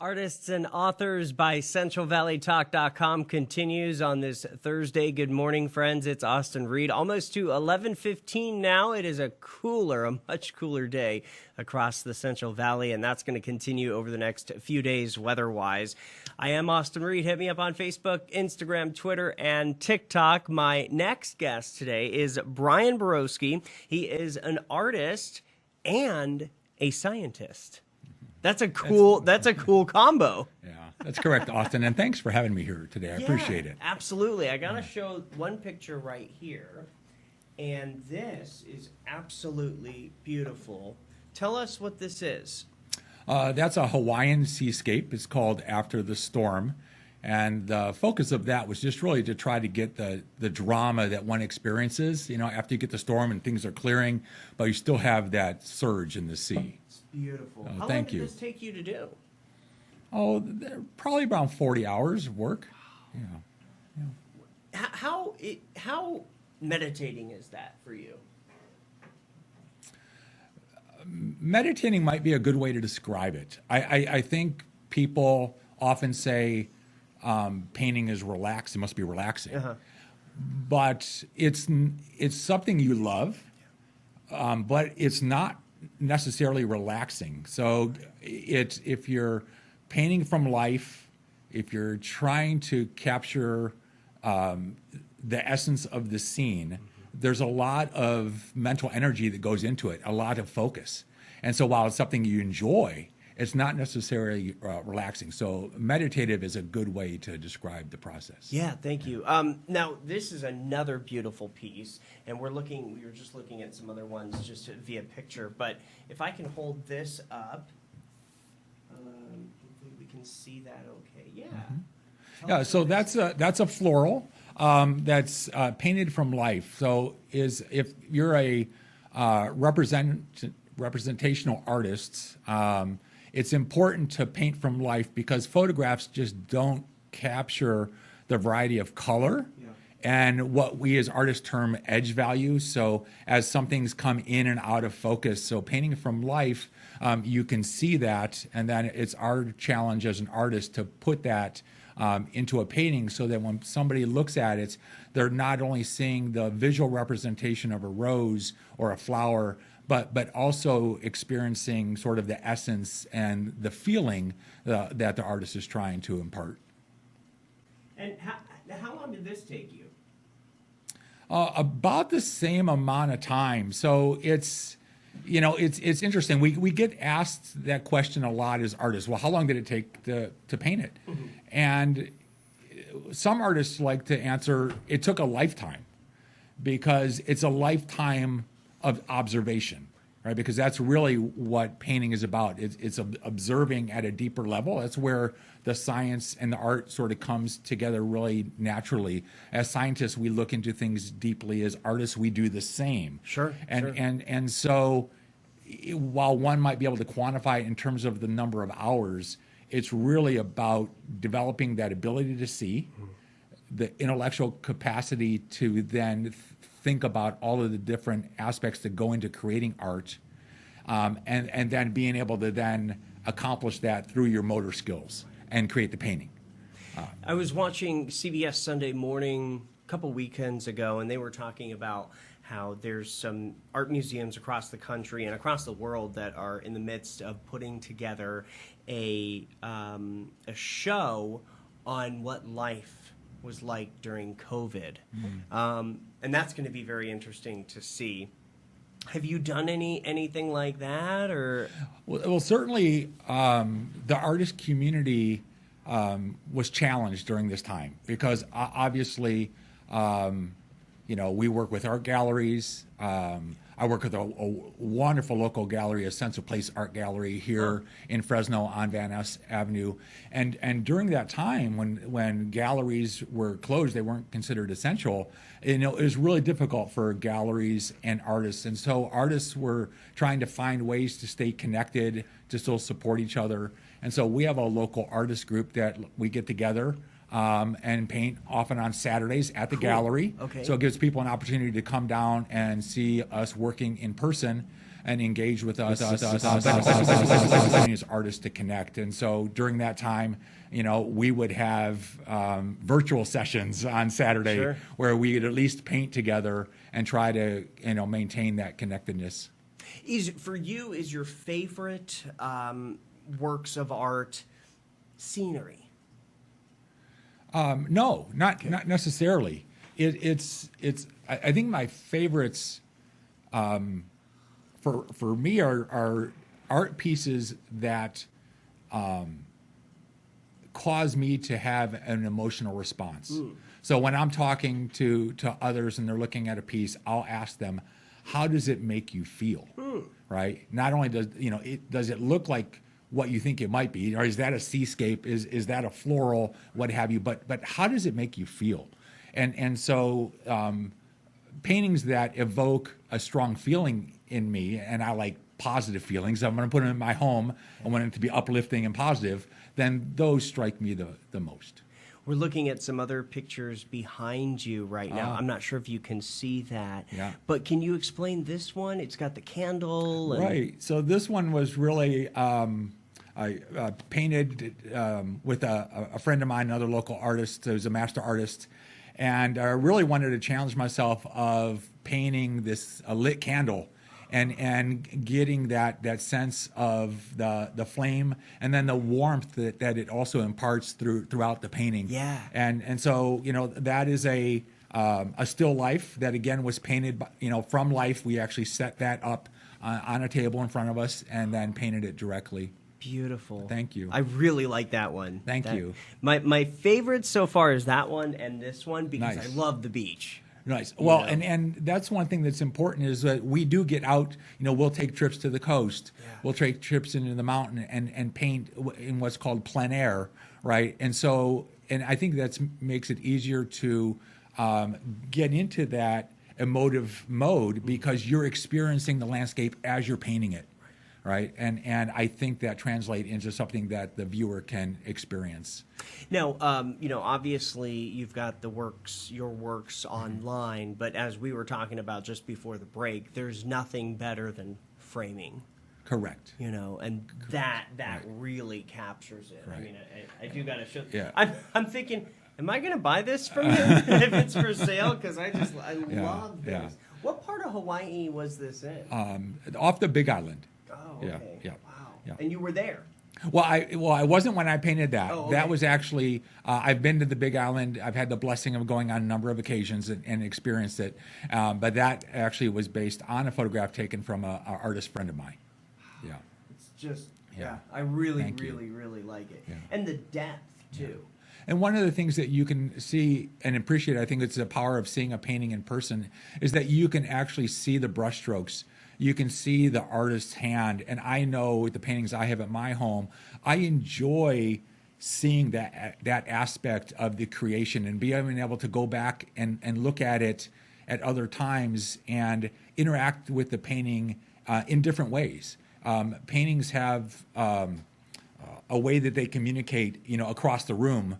Artists and Authors by CentralValleyTalk.com continues on this Thursday. Good morning, friends. It's Austin Reed. Almost to 11:15 now. It is a much cooler day across the Central Valley, and that's going to continue over the next few days weather-wise. I am Austin Reed. Hit me up on Facebook, Instagram, Twitter, and TikTok. My next guest today is Brian Boroski. He is an artist and a scientist. That's a cool combo. Yeah, that's correct, Austin. And thanks for having me here today. I appreciate it. Absolutely. I got to show one picture right here. And this is absolutely beautiful. Tell us what this is. That's a Hawaiian seascape. It's called After the Storm. And the focus of that was just really to try to get the drama that one experiences, after you get the storm and things are clearing, but you still have that surge in the sea. Beautiful. How How long did this take you to do? Probably around 40 hours of work. Yeah. How meditating is that for you? Meditating might be a good way to describe it. I think people often say painting is relaxed. It must be relaxing. Uh-huh. But it's something you love, but it's not necessarily relaxing. So if you're painting from life, if you're trying to capture the essence of the scene, there's a lot of mental energy that goes into it, a lot of focus. And so while it's something you enjoy, it's not necessarily relaxing. So meditative is a good way to describe the process. Yeah, thank you. Now, this is another beautiful piece, and we were just looking at some other ones just via picture. But if I can hold this up, hopefully we can see that okay. Yeah. Mm-hmm. Yeah, so that's a floral that's painted from life. So if you're a representational artist, it's important to paint from life because photographs just don't capture the variety of color and what we as artists term edge value. So as some things come in and out of focus, so painting from life, you can see that, and then it's our challenge as an artist to put that into a painting so that when somebody looks at it, they're not only seeing the visual representation of a rose or a flower, but also experiencing sort of the essence and the feeling that the artist is trying to impart. And how long did this take you? About the same amount of time. So it's interesting. We get asked that question a lot as artists. Well, how long did it take to paint it? Mm-hmm. And some artists like to answer, it took a lifetime, because it's a lifetime of observation, right? Because that's really what painting is about. It's observing at a deeper level. That's where the science and the art sort of comes together really naturally. As scientists, we look into things deeply. As artists, we do the same. Sure. And so while one might be able to quantify it in terms of the number of hours, it's really about developing that ability to see, the intellectual capacity to then think about all of the different aspects that go into creating art, and then being able to then accomplish that through your motor skills and create the painting. I was watching CBS Sunday Morning a couple weekends ago, and they were talking about how there's some art museums across the country and across the world that are in the midst of putting together a show on what life was like during COVID. And that's going to be very interesting to see. Have you done anything like that, or? Well, certainly the artist community was challenged during this time because obviously, we work with art galleries. I work with a wonderful local gallery, a Sense of Place art gallery here in Fresno on Van Ness Avenue. And during that time when galleries were closed, they weren't considered essential, it was really difficult for galleries and artists. And so artists were trying to find ways to stay connected, to still support each other. And so we have a local artist group that we get together and paint often on Saturdays at the gallery. Okay. So it gives people an opportunity to come down and see us working in person. and engage with us, as artists to connect. And so during that time, we would have virtual sessions on Saturday Sure. where we would at least paint together and try to, maintain that connectedness. Is your favorite works of art scenery? No, not necessarily. I think my favorites for me are art pieces that cause me to have an emotional response. So when I'm talking to others and they're looking at a piece, I'll ask them, how does it make you feel? Right? Not only does it look like what you think it might be, or is that a seascape? Is that a floral? What have you? But how does it make you feel? And so paintings that evoke a strong feeling in me, and I like positive feelings. I'm going to put them in my home. I want it to be uplifting and positive. Then those strike me the most. We're looking at some other pictures behind you right now. I'm not sure if you can see that. Yeah. But can you explain this one? It's got the candle. Right. So this one was really I painted with a friend of mine, another local artist who's a master artist, and I really wanted to challenge myself of painting this lit candle and getting that sense of the flame and then the warmth that it also imparts throughout the painting. Yeah. And so that is a still life that again was painted from life. We actually set that up on a table in front of us and then painted it directly. Beautiful. Thank you. I really like that one. Thank you. My favorite so far is that one and this one because Nice. I love the beach. Nice. Well, and that's one thing that's important is that we do get out. We'll take trips to the coast. Yeah. We'll take trips into the mountain and paint in what's called plein air, right? And so, and I think that makes it easier to get into that emotive mode because you're experiencing the landscape as you're painting it, right? And I think that translates into something that the viewer can experience. Now, obviously you've got your works online, but as we were talking about just before the break, there's nothing better than framing. Correct. And that really captures it. Right. I mean, I do got to show. Yeah. I'm thinking, am I going to buy this from you if it's for sale? Because I love this. Yeah. What part of Hawaii was this in? Off the Big Island. Oh, Yeah, okay. yeah, Wow. yeah. And you were there. Well, I wasn't when I painted that. Oh, okay. That was actually I've been to the Big Island. I've had the blessing of going on a number of occasions and experienced it. But that actually was based on a photograph taken from an artist friend of mine. Yeah. It's just Yeah. I really, Thank you. really, really like it, Yeah. and the depth too. And one of the things that you can see and appreciate, I think it's the power of seeing a painting in person, is that you can actually see the brushstrokes. You can see the artist's hand. And I know with the paintings I have at my home, I enjoy seeing that aspect of the creation and being able to go back and look at it at other times and interact with the painting in different ways. Paintings have a way that they communicate, across the room,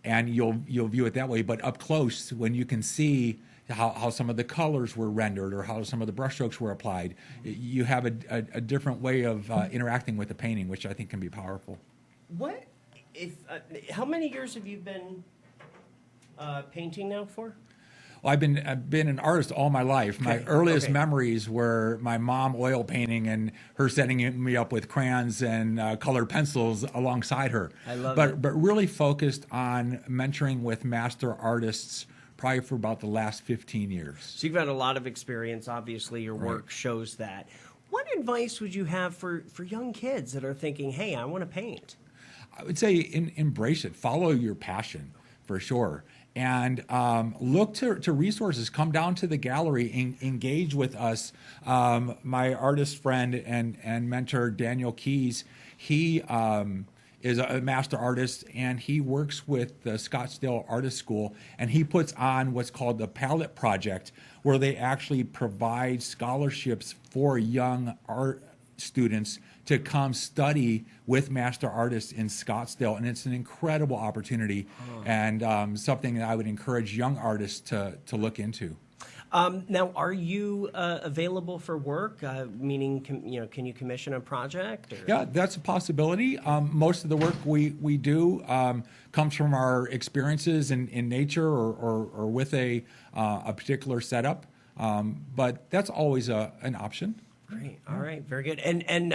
and you'll view it that way. But up close, when you can see how some of the colors were rendered or how some of the brushstrokes were applied, you have a different way of interacting with the painting, which I think can be powerful. How many years have you been painting now for? Well, I've been an artist all my life. My earliest memories were my mom oil painting and her setting me up with crayons and colored pencils alongside her. I love it. But really focused on mentoring with master artists probably for about the last 15 years. So you've got a lot of experience. Obviously, your work shows that. What advice would you have for young kids that are thinking, hey, I want to paint? I would say embrace it. Follow your passion, for sure. And look to resources. Come down to the gallery, engage with us. My artist friend and mentor, Daniel Keys, he is a master artist, and he works with the Scottsdale Artist School, and he puts on what's called the Palette Project, where they actually provide scholarships for young art students to come study with master artists in Scottsdale, and it's an incredible opportunity and something that I would encourage young artists to look into. Now, are you available for work? Meaning, can you commission a project? Or? Yeah, that's a possibility. Most of the work we do comes from our experiences in nature or with a particular setup, but that's always an option. Great. All right. Very good. And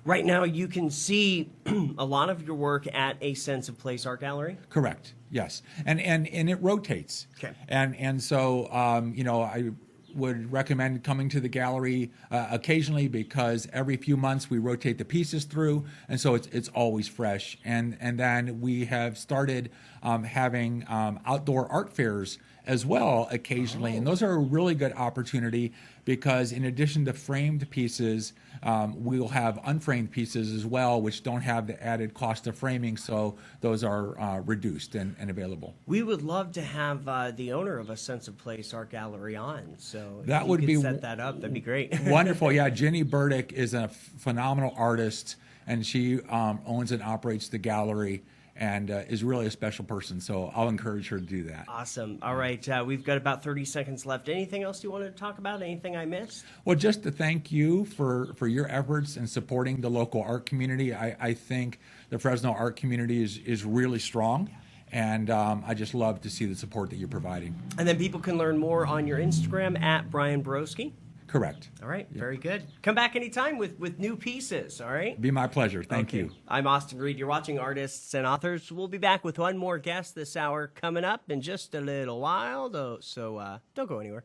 right now you can see a lot of your work at a Sense of Place art gallery. Correct. Yes. And it rotates. Okay. And so I would recommend coming to the gallery occasionally, because every few months we rotate the pieces through, and so it's always fresh. And then we have started having outdoor art fairs as well occasionally, and those are a really good opportunity, because in addition to framed pieces, we'll have unframed pieces as well, which don't have the added cost of framing, so those are reduced and available. We would love to have the owner of a Sense of Place art gallery on, so that if would you be could set that up. That'd be great. Wonderful. Yeah, Jenny Burdick is a phenomenal artist, and she owns and operates the gallery, and is really a special person, so I'll encourage her to do that. Awesome. All right, we've got about 30 seconds left. Anything else you wanted to talk about? Anything I missed? Well, just to thank you for your efforts in supporting the local art community. I think the Fresno art community is really strong, and I just love to see the support that you're providing. And then people can learn more on your Instagram at Brian Boroski. Correct. All right, very good. Come back anytime with new pieces, all right? Be my pleasure. Thank you. I'm Austin Reed. You're watching Artists and Authors. We'll be back with one more guest this hour coming up in just a little while, though, so don't go anywhere.